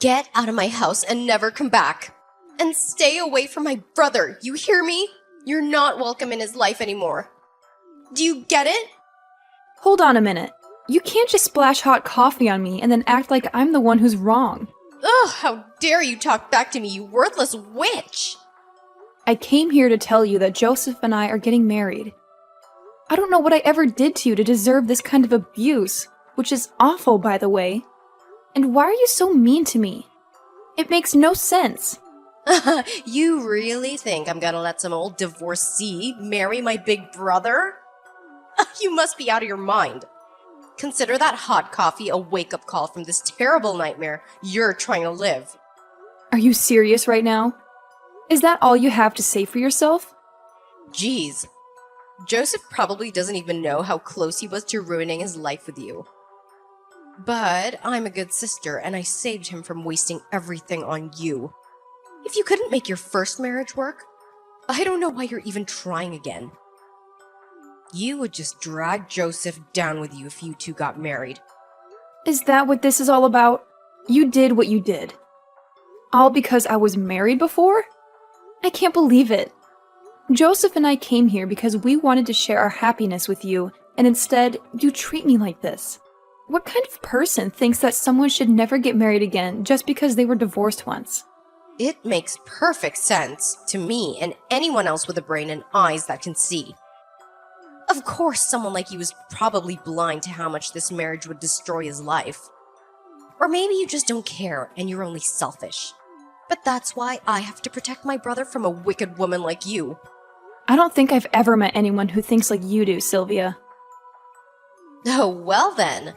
Get out of my house and never come back. And stay away from my brother, you hear me? You're not welcome in his life anymore. Do you get it? Hold on a minute. You can't just splash hot coffee on me and then act like I'm the one who's wrong. Ugh, how dare you talk back to me, you worthless witch! I came here to tell you that Joseph and I are getting married. I don't know what I ever did to you to deserve this kind of abuse, which is awful, by the way. And why are you so mean to me? It makes no sense. You really think I'm gonna let some old divorcee marry my big brother? You must be out of your mind. Consider that hot coffee a wake-up call from this terrible nightmare you're trying to live. Are you serious right now? Is that all you have to say for yourself? Jeez. Joseph probably doesn't even know how close he was to ruining his life with you. But I'm a good sister, and I saved him from wasting everything on you. If you couldn't make your first marriage work, I don't know why you're even trying again. You would just drag Joseph down with you if you two got married. Is that what this is all about? You did what you did. All because I was married before? I can't believe it. Joseph and I came here because we wanted to share our happiness with you, and instead, you treat me like this. What kind of person thinks that someone should never get married again just because they were divorced once? It makes perfect sense to me and anyone else with a brain and eyes that can see. Of course, someone like you is probably blind to how much this marriage would destroy his life. Or maybe you just don't care and you're only selfish. But that's why I have to protect my brother from a wicked woman like you. I don't think I've ever met anyone who thinks like you do, Sylvia. Oh, well then.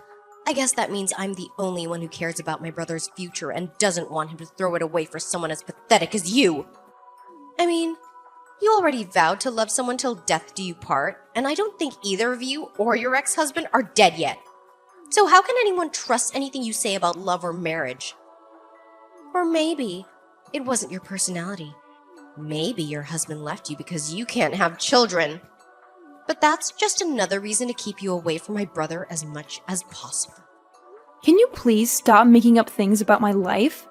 I guess that means I'm the only one who cares about my brother's future and doesn't want him to throw it away for someone as pathetic as you. I mean, you already vowed to love someone till death do you part, and I don't think either of you or your ex-husband are dead yet. So how can anyone trust anything you say about love or marriage? Or maybe it wasn't your personality. Maybe your husband left you because you can't have children. But that's just another reason to keep you away from my brother as much as possible. Can you please stop making up things about my life?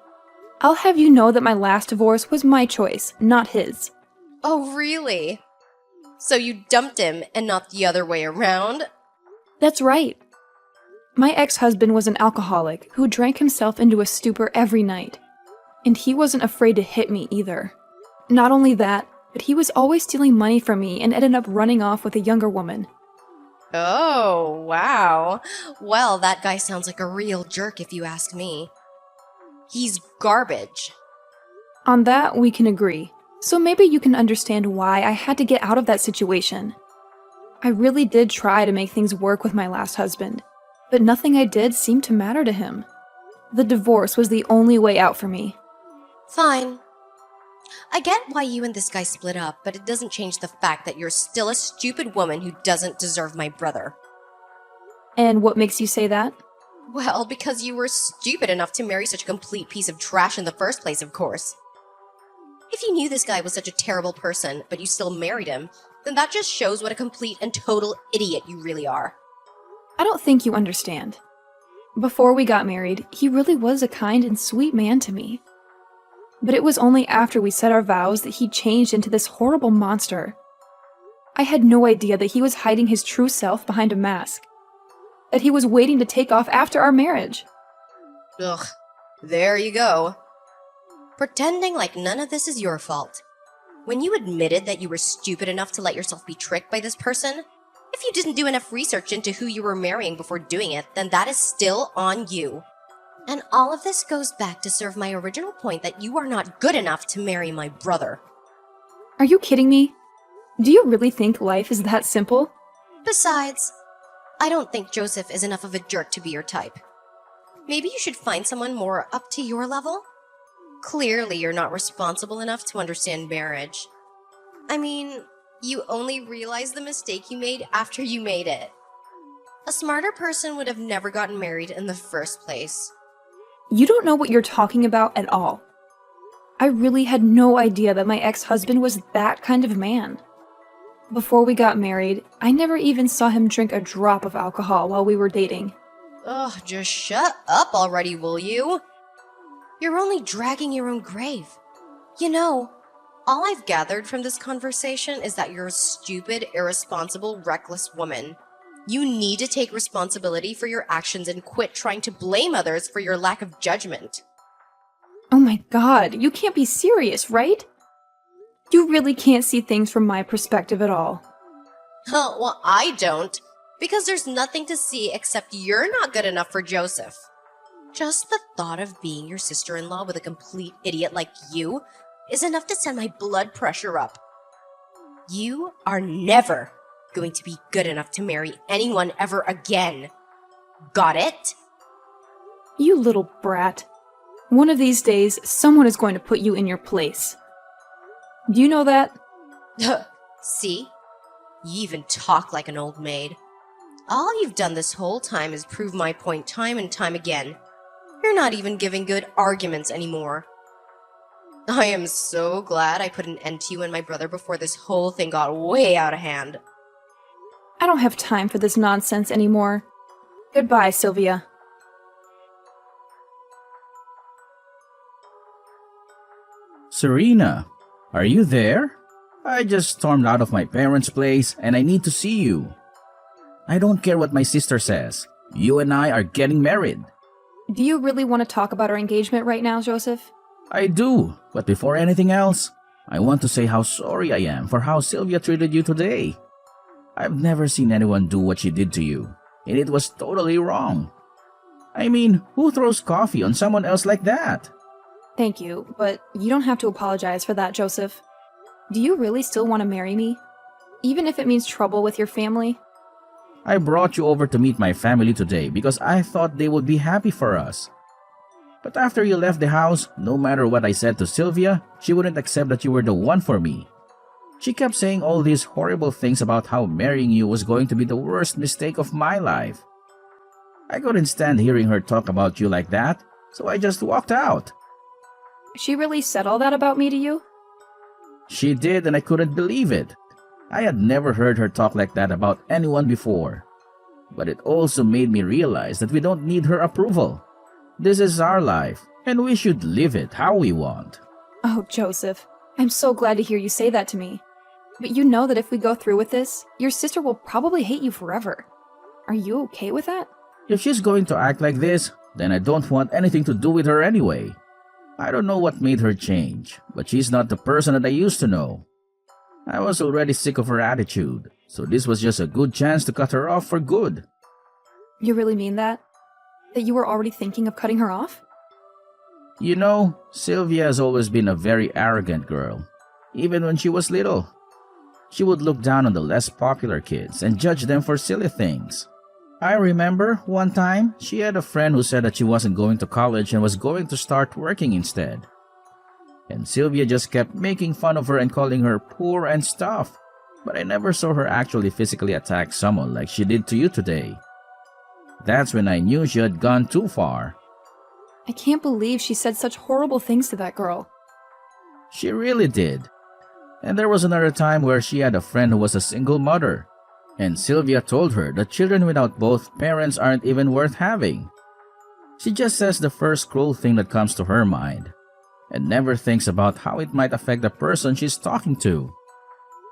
I'll have you know that my last divorce was my choice, not his. Oh, really? So you dumped him and not the other way around? That's right. My ex-husband was an alcoholic who drank himself into a stupor every night. And he wasn't afraid to hit me either. Not only that, but he was always stealing money from me and ended up running off with a younger woman. Oh, wow. Well, that guy sounds like a real jerk if you ask me. He's garbage. On that, we can agree. So maybe you can understand why I had to get out of that situation. I really did try to make things work with my last husband, but nothing I did seemed to matter to him. The divorce was the only way out for me. Fine. I get why you and this guy split up, but it doesn't change the fact that you're still a stupid woman who doesn't deserve my brother. And what makes you say that? Well, because you were stupid enough to marry such a complete piece of trash in the first place, of course. If you knew this guy was such a terrible person, but you still married him, then that just shows what a complete and total idiot you really are. I don't think you understand. Before we got married, he really was a kind and sweet man to me. But it was only after we said our vows that he changed into this horrible monster. I had no idea that he was hiding his true self behind a mask. That he was waiting to take off after our marriage. Ugh, there you go. Pretending like none of this is your fault. When you admitted that you were stupid enough to let yourself be tricked by this person, if you didn't do enough research into who you were marrying before doing it, then that is still on you. And all of this goes back to serve my original point that you are not good enough to marry my brother. Are you kidding me? Do you really think life is that simple? Besides, I don't think Joseph is enough of a jerk to be your type. Maybe you should find someone more up to your level? Clearly, you're not responsible enough to understand marriage. I mean, you only realized the mistake you made after you made it. A smarter person would have never gotten married in the first place. You don't know what you're talking about at all. I really had no idea that my ex-husband was that kind of man. Before we got married, I never even saw him drink a drop of alcohol while we were dating. Ugh, just shut up already, will you? You're only dragging your own grave. You know, all I've gathered from this conversation is that you're a stupid, irresponsible, reckless woman. You need to take responsibility for your actions and quit trying to blame others for your lack of judgment. Oh my god, you can't be serious, right? You really can't see things from my perspective at all. Well, I don't. Because there's nothing to see except you're not good enough for Joseph. Just the thought of being your sister-in-law with a complete idiot like you is enough to send my blood pressure up. You are never going to be good enough to marry anyone ever again. Got it? You little brat. One of these days, someone is going to put you in your place. Do you know that? See? You even talk like an old maid. All you've done this whole time is prove my point time and time again. You're not even giving good arguments anymore. I am so glad I put an end to you and my brother before this whole thing got way out of hand. I don't have time for this nonsense anymore. Goodbye, Sylvia. Serena, are you there? I just stormed out of my parents' place and I need to see you. I don't care what my sister says. You and I are getting married. Do you really want to talk about our engagement right now, Joseph? I do, but before anything else, I want to say how sorry I am for how Sylvia treated you today. I've never seen anyone do what she did to you, and it was totally wrong. I mean, who throws coffee on someone else like that? Thank you, but you don't have to apologize for that, Joseph. Do you really still want to marry me? Even if it means trouble with your family? I brought you over to meet my family today because I thought they would be happy for us. But after you left the house, no matter what I said to Sylvia, she wouldn't accept that you were the one for me. She kept saying all these horrible things about how marrying you was going to be the worst mistake of my life. I couldn't stand hearing her talk about you like that, so I just walked out. She really said all that about me to you? She did, and I couldn't believe it. I had never heard her talk like that about anyone before. But it also made me realize that we don't need her approval. This is our life, and we should live it how we want. Oh, Joseph, I'm so glad to hear you say that to me. But you know that if we go through with this, your sister will probably hate you forever. Are you okay with that? If she's going to act like this, then I don't want anything to do with her anyway. I don't know what made her change, but she's not the person that I used to know. I was already sick of her attitude, so this was just a good chance to cut her off for good. You really mean that? That you were already thinking of cutting her off? You know, Sylvia has always been a very arrogant girl, even when she was little. She would look down on the less popular kids and judge them for silly things. I remember one time she had a friend who said that she wasn't going to college and was going to start working instead. And Sylvia just kept making fun of her and calling her poor and stuff. But I never saw her actually physically attack someone like she did to you today. That's when I knew she had gone too far. I can't believe she said such horrible things to that girl. She really did. And there was another time where she had a friend who was a single mother. And Sylvia told her that children without both parents aren't even worth having. She just says the first cruel thing that comes to her mind, and never thinks about how it might affect the person she's talking to.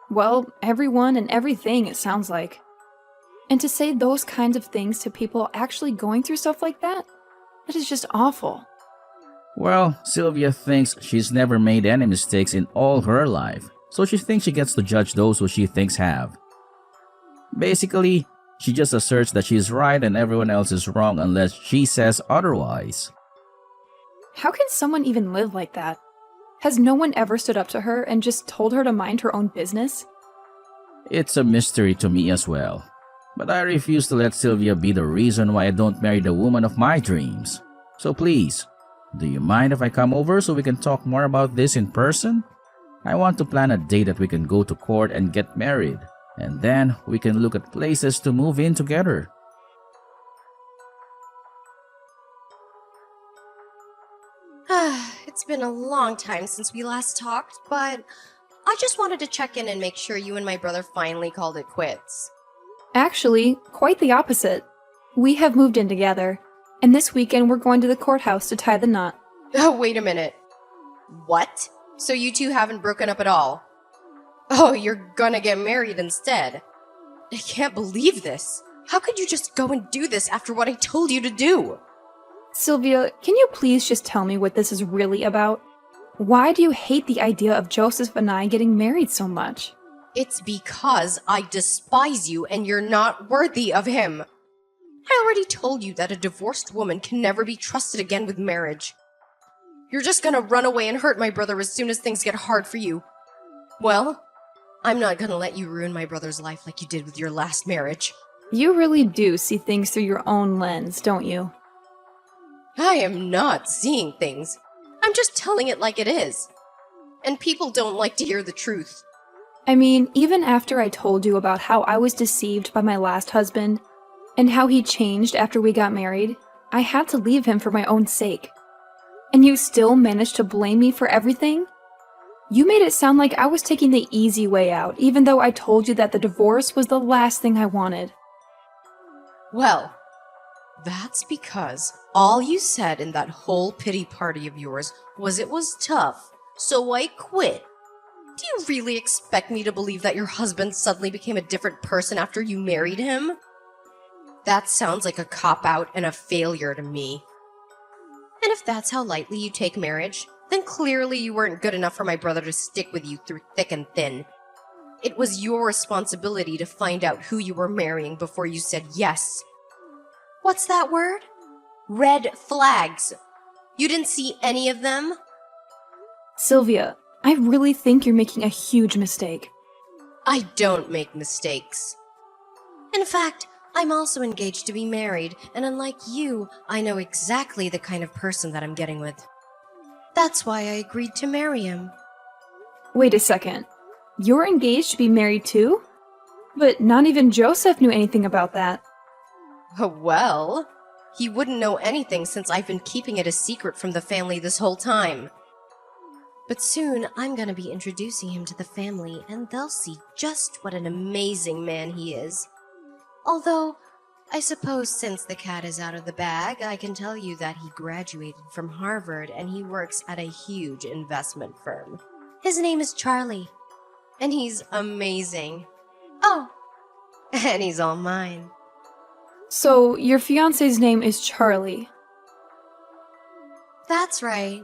Well, everyone and everything, it sounds like. And to say those kinds of things to people actually going through stuff like that is just awful. Well, Sylvia thinks she's never made any mistakes in all her life, so she thinks she gets to judge those who she thinks have. Basically, she just asserts that she's right and everyone else is wrong unless she says otherwise. How can someone even live like that? Has no one ever stood up to her and just told her to mind her own business? It's a mystery to me as well. But I refuse to let Sylvia be the reason why I don't marry the woman of my dreams. So please, do you mind if I come over so we can talk more about this in person? I want to plan a day that we can go to court and get married, and then we can look at places to move in together. It's been a long time since we last talked, but I just wanted to check in and make sure you and my brother finally called it quits. Actually, quite the opposite. We have moved in together, and this weekend we're going to the courthouse to tie the knot. Oh, wait a minute. What? So you two haven't broken up at all? Oh, you're gonna get married instead. I can't believe this. How could you just go and do this after what I told you to do? Sylvia, can you please just tell me what this is really about? Why do you hate the idea of Joseph and I getting married so much? It's because I despise you and you're not worthy of him. I already told you that a divorced woman can never be trusted again with marriage. You're just gonna run away and hurt my brother as soon as things get hard for you. Well, I'm not gonna let you ruin my brother's life like you did with your last marriage. You really do see things through your own lens, don't you? I am not seeing things. I'm just telling it like it is. And people don't like to hear the truth. I mean, even after I told you about how I was deceived by my last husband, and how he changed after we got married, I had to leave him for my own sake. And you still managed to blame me for everything? You made it sound like I was taking the easy way out, even though I told you that the divorce was the last thing I wanted. Well, that's because all you said in that whole pity party of yours was it was tough, so I quit. Do you really expect me to believe that your husband suddenly became a different person after you married him? That sounds like a cop-out and a failure to me. And if that's how lightly you take marriage, then clearly you weren't good enough for my brother to stick with you through thick and thin. It was your responsibility to find out who you were marrying before you said yes. What's that word? Red flags. You didn't see any of them? Sylvia, I really think you're making a huge mistake. I don't make mistakes. In fact, I'm also engaged to be married, and unlike you, I know exactly the kind of person that I'm getting with. That's why I agreed to marry him. Wait a second. You're engaged to be married too? But not even Joseph knew anything about that. Well, he wouldn't know anything since I've been keeping it a secret from the family this whole time. But soon, I'm gonna be introducing him to the family, and they'll see just what an amazing man he is. Although, I suppose since the cat is out of the bag, I can tell you that he graduated from Harvard and he works at a huge investment firm. His name is Charlie, and he's amazing. Oh, and he's all mine. So, your fiancé's name is Charlie. That's right.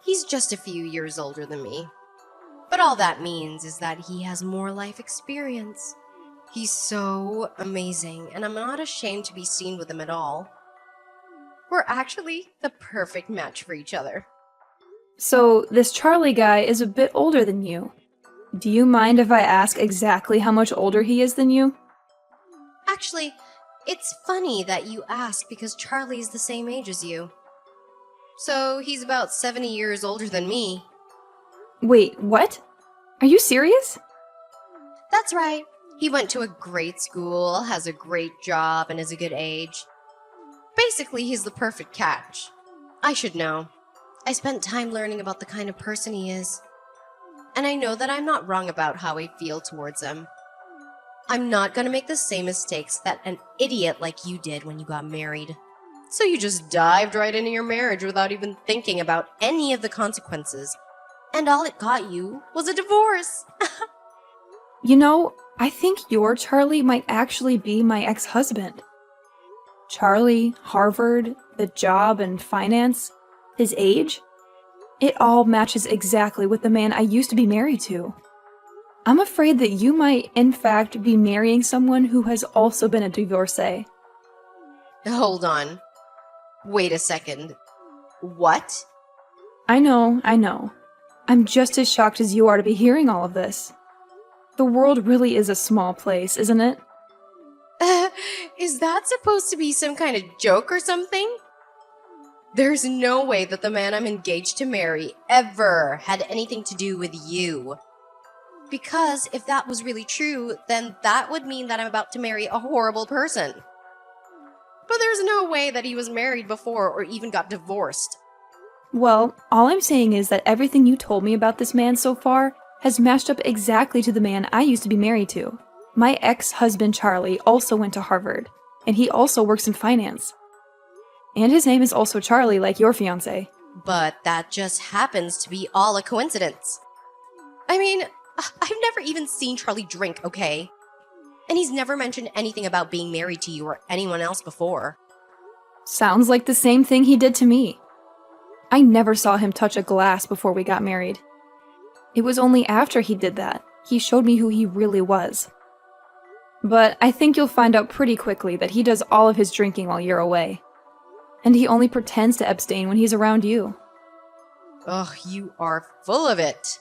He's just a few years older than me. But all that means is that he has more life experience. He's so amazing, and I'm not ashamed to be seen with him at all. We're actually the perfect match for each other. So, this Charlie guy is a bit older than you. Do you mind if I ask exactly how much older he is than you? Actually, it's funny that you ask because Charlie's the same age as you. So he's about 70 years older than me. Wait, what? Are you serious? That's right. He went to a great school, has a great job, and is a good age. Basically, he's the perfect catch. I should know. I spent time learning about the kind of person he is. And I know that I'm not wrong about how I feel towards him. I'm not gonna make the same mistakes that an idiot like you did when you got married. So you just dived right into your marriage without even thinking about any of the consequences. And all it got you was a divorce. You know, I think your Charlie might actually be my ex-husband. Charlie, Harvard, the job and finance, his age. It all matches exactly with the man I used to be married to. I'm afraid that you might, in fact, be marrying someone who has also been a divorcee. Hold on. Wait a second. What? I know. I'm just as shocked as you are to be hearing all of this. The world really is a small place, isn't it? Is that supposed to be some kind of joke or something? There's no way that the man I'm engaged to marry ever had anything to do with you. Because if that was really true, then that would mean that I'm about to marry a horrible person. But there's no way that he was married before or even got divorced. Well, all I'm saying is that everything you told me about this man so far has matched up exactly to the man I used to be married to. My ex-husband Charlie also went to Harvard, and he also works in finance. And his name is also Charlie, like your fiancé. But that just happens to be all a coincidence. I mean, I've never even seen Charlie drink, okay? And he's never mentioned anything about being married to you or anyone else before. Sounds like the same thing he did to me. I never saw him touch a glass before we got married. It was only after he did that he showed me who he really was. But I think you'll find out pretty quickly that he does all of his drinking while you're away. And he only pretends to abstain when he's around you. Ugh, you are full of it.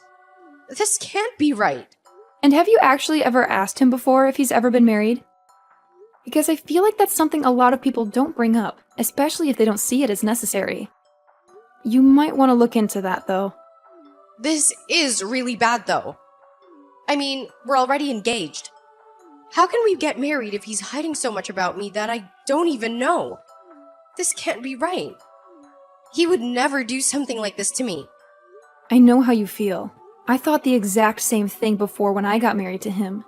This can't be right. And have you actually ever asked him before if he's ever been married? Because I feel like that's something a lot of people don't bring up, especially if they don't see it as necessary. You might want to look into that, though. This is really bad, though. I mean, we're already engaged. How can we get married if he's hiding so much about me that I don't even know? This can't be right. He would never do something like this to me. I know how you feel. I thought the exact same thing before when I got married to him.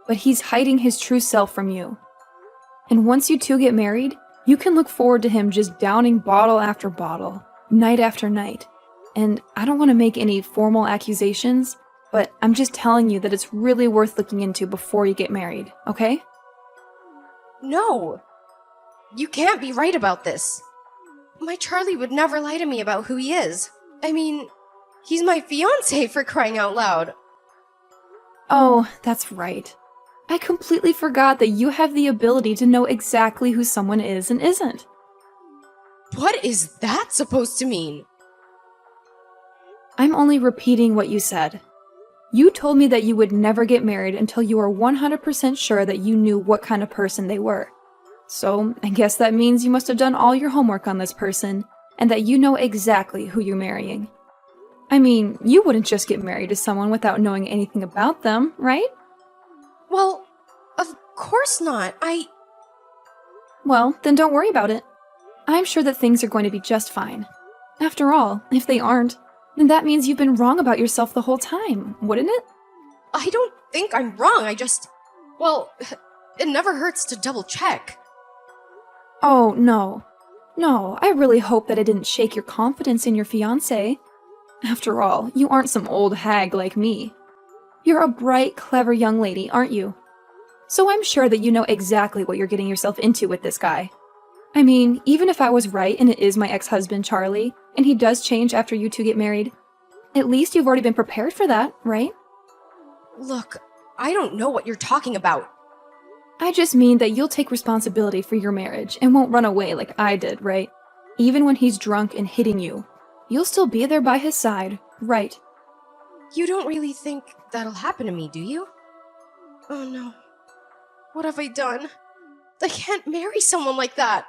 But he's hiding his true self from you. And once you two get married, you can look forward to him just downing bottle after bottle, night after night. And I don't want to make any formal accusations, but I'm just telling you that it's really worth looking into before you get married, okay? No. You can't be right about this. My Charlie would never lie to me about who he is. I mean, he's my fiancé, for crying out loud. Oh, that's right. I completely forgot that you have the ability to know exactly who someone is and isn't. What is that supposed to mean? I'm only repeating what you said. You told me that you would never get married until you were 100% sure that you knew what kind of person they were. So, I guess that means you must have done all your homework on this person, and that you know exactly who you're marrying. I mean, you wouldn't just get married to someone without knowing anything about them, right? Well, of course not. Well, then don't worry about it. I'm sure that things are going to be just fine. After all, if they aren't, then that means you've been wrong about yourself the whole time, wouldn't it? I don't think I'm wrong. Well, it never hurts to double check. Oh, no. No, I really hope that it didn't shake your confidence in your fiancé. After all, you aren't some old hag like me. You're a bright, clever young lady, aren't you? So I'm sure that you know exactly what you're getting yourself into with this guy. I mean, even if I was right and it is my ex-husband, Charlie, and he does change after you two get married, at least you've already been prepared for that, right? Look, I don't know what you're talking about. I just mean that you'll take responsibility for your marriage and won't run away like I did, right? Even when he's drunk and hitting you, you'll still be there by his side, right? You don't really think that'll happen to me, do you? Oh no. What have I done? I can't marry someone like that.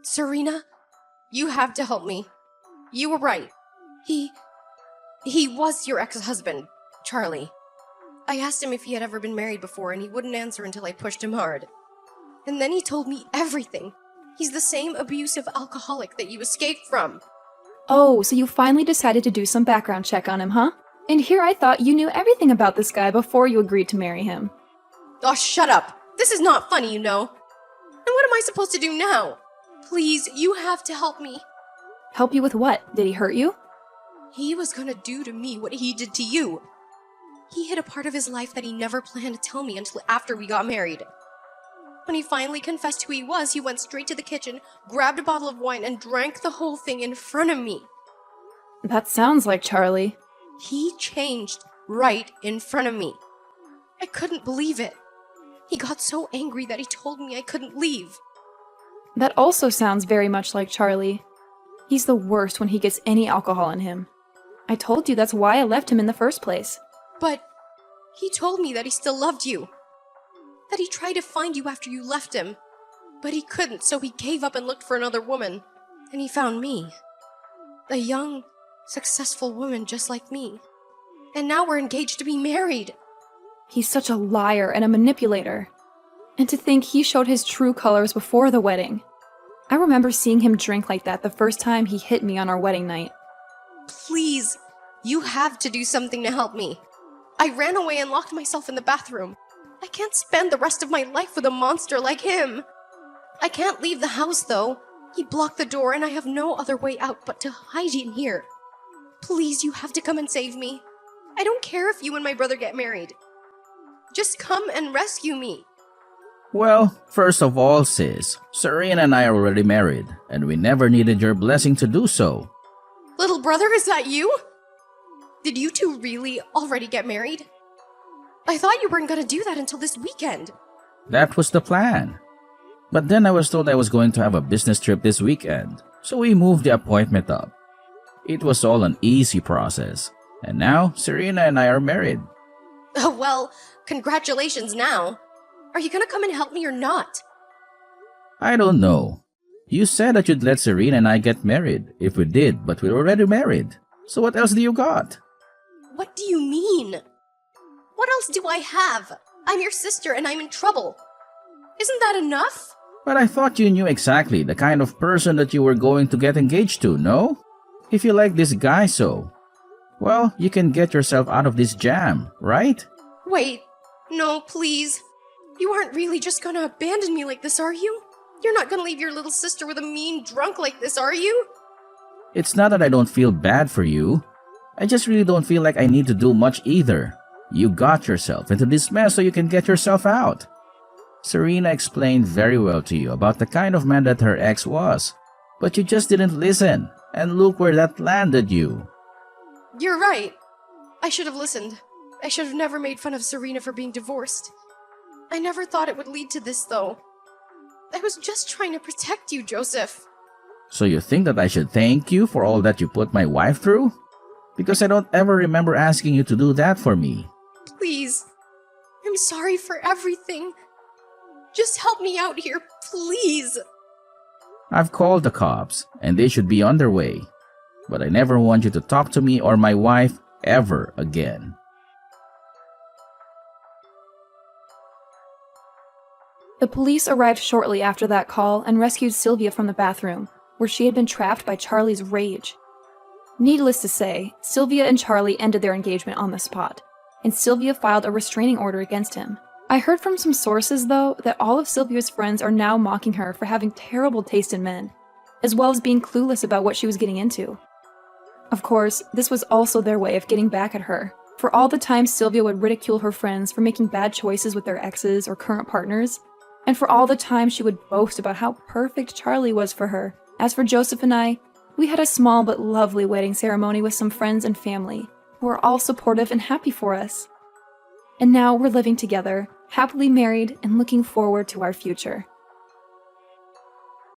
Serena, you have to help me. You were right. He was your ex-husband, Charlie. I asked him if he had ever been married before, and he wouldn't answer until I pushed him hard. And then he told me everything. He's the same abusive alcoholic that you escaped from. Oh, so you finally decided to do some background check on him, huh? And here I thought you knew everything about this guy before you agreed to marry him. Oh, shut up. This is not funny, you know. And what am I supposed to do now? Please, you have to help me. Help you with what? Did he hurt you? He was gonna do to me what he did to you. He hid a part of his life that he never planned to tell me until after we got married. When he finally confessed who he was, he went straight to the kitchen, grabbed a bottle of wine, and drank the whole thing in front of me. That sounds like Charlie. He changed right in front of me. I couldn't believe it. He got so angry that he told me I couldn't leave. That also sounds very much like Charlie. He's the worst when he gets any alcohol in him. I told you that's why I left him in the first place. But he told me that he still loved you. That he tried to find you after you left him. But he couldn't, so he gave up and looked for another woman. And he found me. A young, successful woman just like me. And now we're engaged to be married. He's such a liar and a manipulator. And to think he showed his true colors before the wedding. I remember seeing him drink like that the first time he hit me on our wedding night. Please, you have to do something to help me. I ran away and locked myself in the bathroom. I can't spend the rest of my life with a monster like him. I can't leave the house, though. He blocked the door, and I have no other way out but to hide in here. Please, you have to come and save me. I don't care if you and my brother get married. Just come and rescue me. Well, first of all, sis, Serena and I are already married, and we never needed your blessing to do so. Little brother, is that you? Did you two really already get married? I thought you weren't gonna do that until this weekend. That was the plan. But then I was told I was going to have a business trip this weekend, so we moved the appointment up. It was all an easy process, and now Serena and I are married. Oh, well, congratulations now. Are you gonna come and help me or not? I don't know. You said that you'd let Serena and I get married if we did, but we're already married. So what else do you got? What do you mean? What else do I have? I'm your sister and I'm in trouble. Isn't that enough? But I thought you knew exactly the kind of person that you were going to get engaged to, no? If you like this guy so, well, you can get yourself out of this jam, right? Wait, no, please. You aren't really just gonna abandon me like this, are you? You're not gonna leave your little sister with a mean drunk like this, are you? It's not that I don't feel bad for you. I just really don't feel like I need to do much either. You got yourself into this mess so you can get yourself out. Serena explained very well to you about the kind of man that her ex was, but you just didn't listen, and look where that landed you. You're right. I should have listened. I should have never made fun of Serena for being divorced. I never thought it would lead to this, though. I was just trying to protect you, Joseph. So you think that I should thank you for all that you put my wife through? Because I don't ever remember asking you to do that for me. Please. I'm sorry for everything. Just help me out here, please. I've called the cops, and they should be on their way. But I never want you to talk to me or my wife ever again. The police arrived shortly after that call and rescued Sylvia from the bathroom, where she had been trapped by Charlie's rage. Needless to say, Sylvia and Charlie ended their engagement on the spot, and Sylvia filed a restraining order against him. I heard from some sources, though, that all of Sylvia's friends are now mocking her for having terrible taste in men, as well as being clueless about what she was getting into. Of course, this was also their way of getting back at her, for all the times Sylvia would ridicule her friends for making bad choices with their exes or current partners, and for all the time she would boast about how perfect Charlie was for her. As for Joseph and I, we had a small but lovely wedding ceremony with some friends and family, who were all supportive and happy for us. And now we're living together, happily married and looking forward to our future.